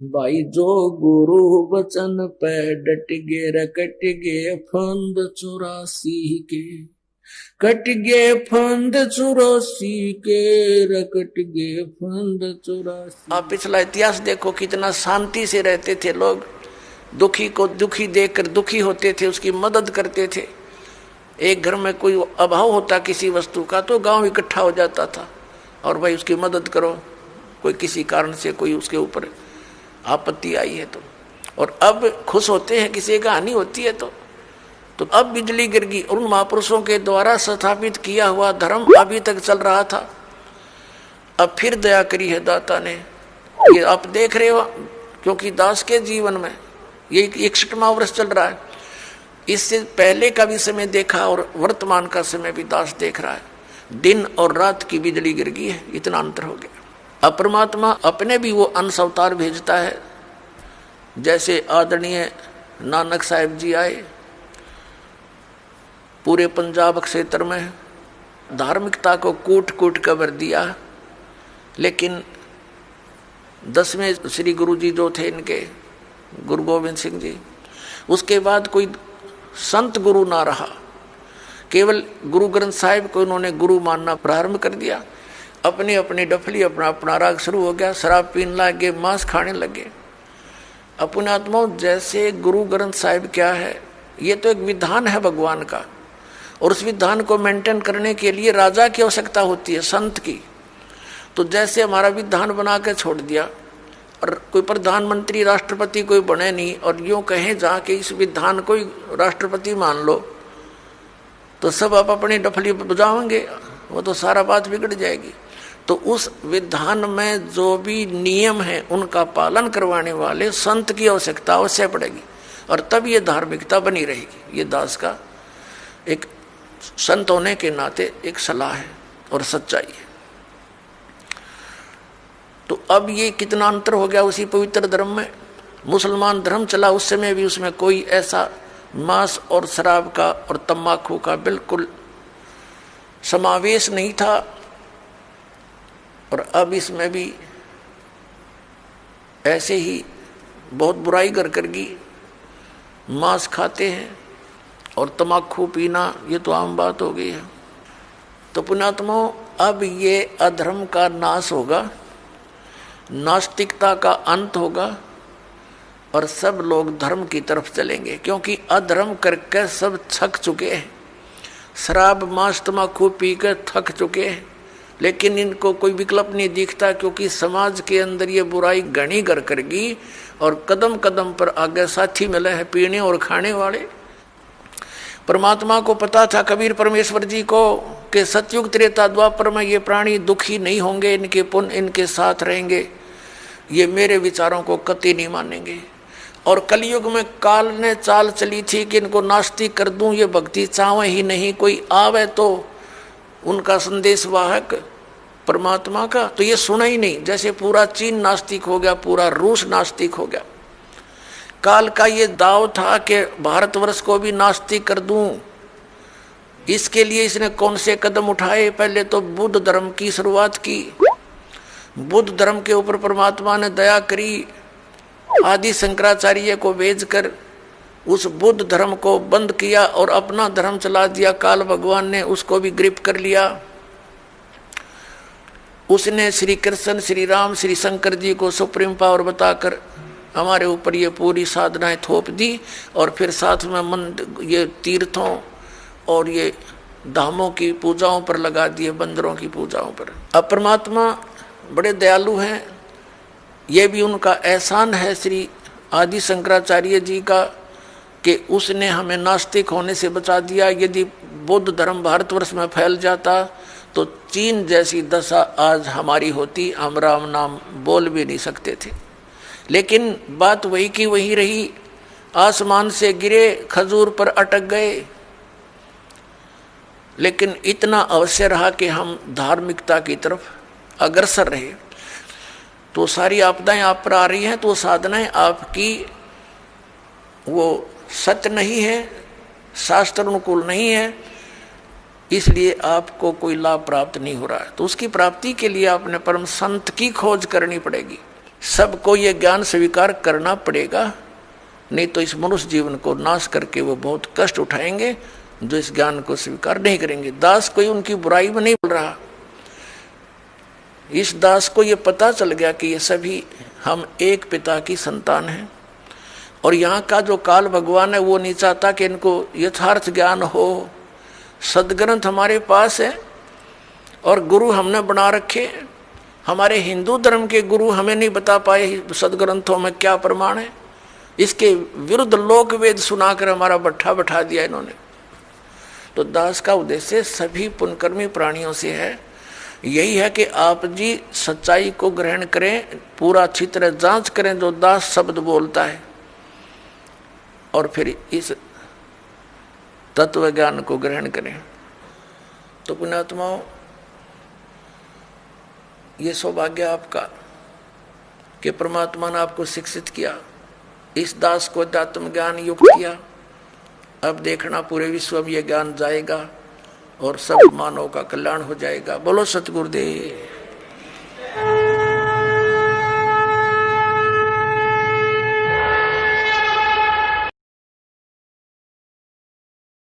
भाई जो गुरु वचन पे डट गे रकट गे फंद 84 के, कट गे फंद 84 के, रकट गे फंद 84। आप पिछला इतिहास देखो, कितना शांति से रहते थे लोग, दुखी को दुखी देखकर दुखी होते थे, उसकी मदद करते थे। एक घर में कोई अभाव होता किसी वस्तु का तो गांव इकट्ठा हो जाता था और भाई उसकी मदद करो, कोई किसी कारण से कोई उसके ऊपर आपत्ति आई है तो। और अब खुश होते हैं किसी का हानि होती है तो अब बिजली गिर गई। उन महापुरुषों के द्वारा स्थापित किया हुआ धर्म अभी तक चल रहा था, अब फिर दया करी है दाता ने। ये आप देख रहे हो, क्योंकि दास के जीवन में ये 61वां वर्ष चल रहा है, इससे पहले का भी समय देखा और वर्तमान का समय भी दास देख रहा है। दिन और रात की बिजली गिर गई है, इतना अंतर हो गया। अब परमात्मा अपने भी वो अंश अवतार भेजता है, जैसे आदरणीय नानक साहिब जी आए, पूरे पंजाब क्षेत्र में धार्मिकता को कूट कूट कर भर दिया। लेकिन 10वें श्री गुरु जी जो थे इनके, गुरु गोविंद सिंह जी, उसके बाद कोई संत गुरु ना रहा, केवल गुरु ग्रंथ साहिब को उन्होंने गुरु मानना प्रारंभ कर दिया। अपनी अपनी डफली अपना अपना राग शुरू हो गया, शराब पीने लगे, मांस खाने लगे। अपने आत्माओं, जैसे गुरु ग्रंथ साहिब क्या है, ये तो एक विधान है भगवान का, और उस विधान को मेंटेन करने के लिए राजा की आवश्यकता होती है, संत की। तो जैसे हमारा विधान बना के छोड़ दिया और कोई प्रधानमंत्री राष्ट्रपति कोई बने नहीं, और यूँ कहें जाके इस विधान को राष्ट्रपति मान लो, तो सब आप अपनी डफली बजाओगे, वो तो सारा बात बिगड़ जाएगी। तो उस विधान में जो भी नियम है उनका पालन करवाने वाले संत की आवश्यकता अवश्य पड़ेगी, और तब ये धार्मिकता बनी रहेगी। ये दास का एक संत होने के नाते एक सलाह है और सच्चाई है। तो अब ये कितना अंतर हो गया उसी पवित्र धर्म में। मुसलमान धर्म चला उस समय भी, उसमें कोई ऐसा मांस और शराब का और तम्बाकू का बिल्कुल समावेश नहीं था, और अब इसमें भी ऐसे ही बहुत बुराई करगी, मांस खाते हैं और तम्बाकू पीना, ये तो आम बात हो गई है। तो पुण्यात्माओं, अब ये अधर्म का नाश होगा, नास्तिकता का अंत होगा, और सब लोग धर्म की तरफ चलेंगे, क्योंकि अधर्म करके सब थक चुके हैं, शराब मांस तम्बाकू पी कर थक चुके हैं। लेकिन इनको कोई विकल्प नहीं दिखता, क्योंकि समाज के अंदर ये बुराई घनी घर करगी, और कदम कदम पर आगे साथी मिले हैं पीने और खाने वाले। परमात्मा को पता था, कबीर परमेश्वर जी को, कि सतयुग त्रेता द्वापर में ये प्राणी दुखी नहीं होंगे, इनके पुण्य इनके साथ रहेंगे, ये मेरे विचारों को कतई नहीं मानेंगे। और कलयुग में काल ने चाल चली थी कि इनको नास्तिक कर दूं, ये भक्ति चाहे ही नहीं, कोई आवे तो उनका संदेश वाहक परमात्मा का, तो ये सुना ही नहीं। जैसे पूरा चीन नास्तिक हो गया, पूरा रूस नास्तिक हो गया। काल का ये दाव था कि भारतवर्ष को भी नास्तिक कर दूं। इसके लिए इसने कौन से कदम उठाए? पहले तो बुद्ध धर्म की शुरुआत की। बुद्ध धर्म के ऊपर परमात्मा ने दया करी, आदि शंकराचार्य को भेजकर उस बुद्ध धर्म को बंद किया और अपना धर्म चला दिया। काल भगवान ने उसको भी ग्रिप कर लिया। उसने श्री कृष्ण, श्री राम, श्री शंकर जी को सुप्रीम पावर बताकर हमारे ऊपर ये पूरी साधनाएं थोप दी, और फिर साथ में मन ये तीर्थों और ये धामों की पूजाओं पर लगा दिए, बंदरों की पूजाओं पर। अब परमात्मा बड़े दयालु हैं, ये भी उनका एहसान है श्री आदि शंकराचार्य जी का, कि उसने हमें नास्तिक होने से बचा दिया। यदि बौद्ध धर्म भारतवर्ष में फैल जाता तो चीन जैसी दशा आज हमारी होती, हम राम नाम बोल भी नहीं सकते थे। लेकिन बात वही की वही रही, आसमान से गिरे, खजूर पर अटक गए। लेकिन इतना अवश्य रहा कि हम धार्मिकता की तरफ अग्रसर रहे। तो सारी आपदाएं आप पर आ रही हैं, तो साधनाएं आपकी वो सत्य नहीं है, शास्त्र अनुकूल नहीं है, इसलिए आपको कोई लाभ प्राप्त नहीं हो रहा है। तो उसकी प्राप्ति के लिए आपने परम संत की खोज करनी पड़ेगी। सबको ये ज्ञान स्वीकार करना पड़ेगा, नहीं तो इस मनुष्य जीवन को नाश करके वो बहुत कष्ट उठाएंगे जो इस ज्ञान को स्वीकार नहीं करेंगे। दास कोई उनकी बुराई में नहीं बोल रहा। इस दास को ये पता चल गया कि ये सभी हम एक पिता की संतान हैं, और यहाँ का जो काल भगवान है वो नहीं चाहता कि इनको यथार्थ ज्ञान हो। सदग्रंथ हमारे पास है और गुरु हमने बना रखे। हमारे हिंदू धर्म के गुरु हमें नहीं बता पाए सदग्रंथों में क्या प्रमाण है, इसके विरुद्ध लोक वेद सुनाकर हमारा बट्ठा बैठा दिया इन्होंने। तो दास का उद्देश्य सभी पुण्यकर्मी प्राणियों से है, यही है कि आप जी सच्चाई को ग्रहण करें, पूरा अच्छी तरह जांच करें जो दास शब्द बोलता है, और फिर इस तत्व ज्ञान को ग्रहण करें। तो पुण्यात्माओं, ये सौभाग्य आपका कि परमात्मा ने आपको शिक्षित किया, इस दास को अध्यात्म ज्ञान युक्त किया। अब देखना पूरे विश्व में ये ज्ञान जाएगा और सब मानव का कल्याण हो जाएगा। बोलो सतगुरुदेव।